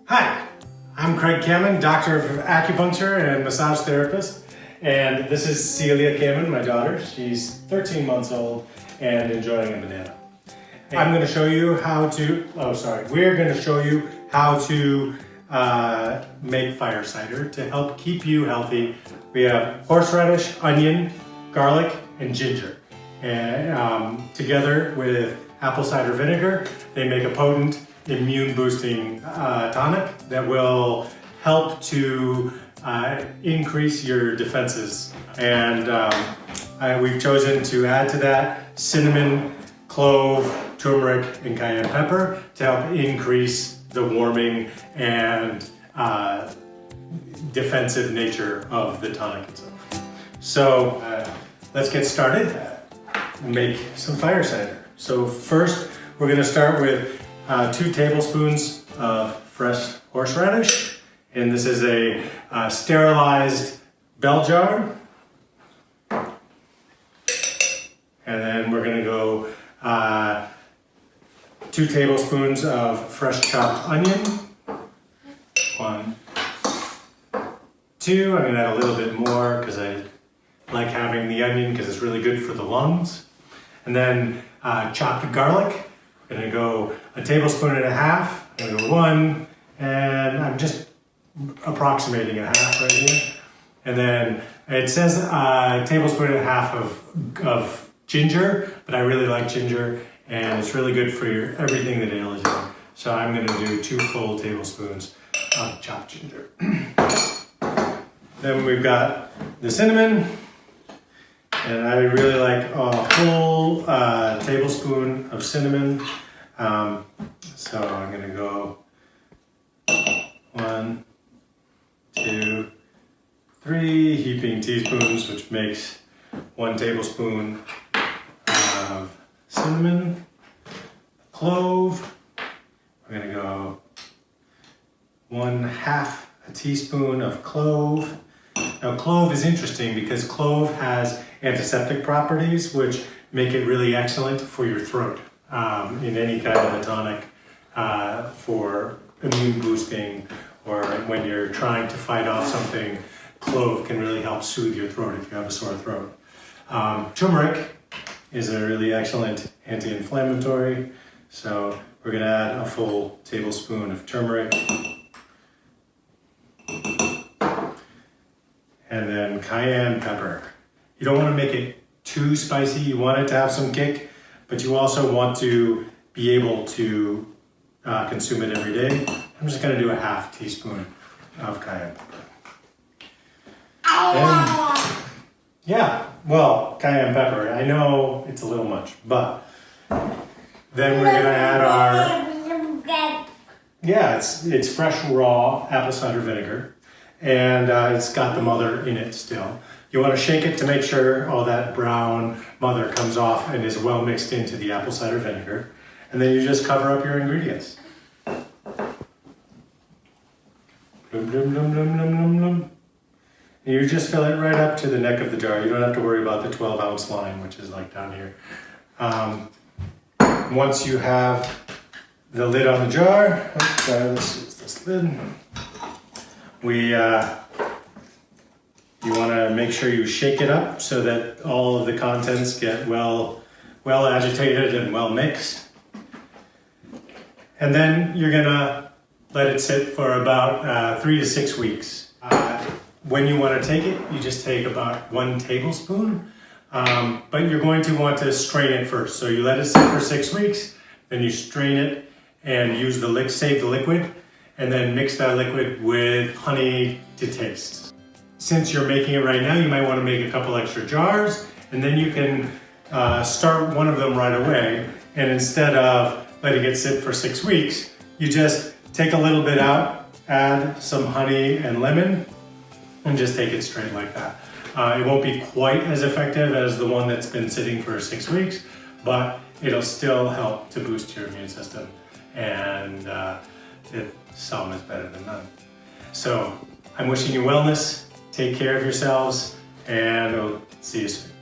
Hi, I'm Craig Kamen, doctor of acupuncture and massage therapist. And this is Celia Kamen, my daughter. She's 13 months old and enjoying a banana. I'm going to show you how to, we're going to show you how to make fire cider to help keep you healthy. We have horseradish, onion, garlic, and ginger. And together with apple cider vinegar, they make a potent immune boosting tonic that will help to increase your defenses. And we've chosen to add to that cinnamon, clove, turmeric, and cayenne pepper to help increase the warming and defensive nature of the tonic itself. So let's get started and make some fire cider. So first we're going to start with 2 tablespoons of fresh horseradish, and this is a sterilized bell jar. And then we're going to go 2 tablespoons of fresh chopped onion. 1, 2. I'm going to add a little bit more because I like having the onion because it's really good for the lungs. And then chopped garlic. I'm going to go 1.5 tablespoons. I'm going to go 1, and I'm just approximating 1/2 right here. And then it says 1.5 tablespoons of ginger, but I really like ginger, and it's really good for everything that ails you. So I'm going to do 2 full tablespoons of chopped ginger. Then we've got the cinnamon, and I really like a whole tablespoon of cinnamon. So I'm going to go 1, 2, 3 heaping teaspoons, which makes 1 tablespoon of cinnamon. Clove, we're going to go 1/2 teaspoon of clove. Now clove is interesting because clove has antiseptic properties which make it really excellent for your throat in any kind of a tonic for immune boosting, or when you're trying to fight off something. Clove can really help soothe your throat if you have a sore throat. Turmeric is a really excellent anti-inflammatory, so we're going to add a full tablespoon of turmeric. And then cayenne pepper. You don't want to make it too spicy. You want it to have some kick, but you also want to be able to consume it every day. I'm just going to do 1/2 teaspoon of cayenne pepper. And yeah, well, cayenne pepper. I know it's a little much, but then we're going to add it's fresh raw apple cider vinegar. And it's got the mother in it still. You want to shake it to make sure all that brown mother comes off and is well mixed into the apple cider vinegar. And then you just cover up your ingredients. Blum, blum, blum, blum, blum, blum, blum. And you just fill it right up to the neck of the jar. You don't have to worry about the 12-ounce line, which is like down here. Once you have the lid on the jar, let's use this lid. You want to make sure you shake it up so that all of the contents get well agitated and well mixed. And then you're going to let it sit for about 3 to 6 weeks. When you want to take it, you just take about 1 tablespoon, but you're going to want to strain it first. So you let it sit for 6 weeks, then you strain it and use save the liquid, and then mix that liquid with honey to taste. Since you're making it right now, you might want to make a couple extra jars, and then you can start one of them right away. And instead of letting it sit for 6 weeks, you just take a little bit out, add some honey and lemon, and just take it straight like that. It won't be quite as effective as the one that's been sitting for 6 weeks, but it'll still help to boost your immune system. And some is better than none. So I'm wishing you wellness, take care of yourselves, and I'll see you soon.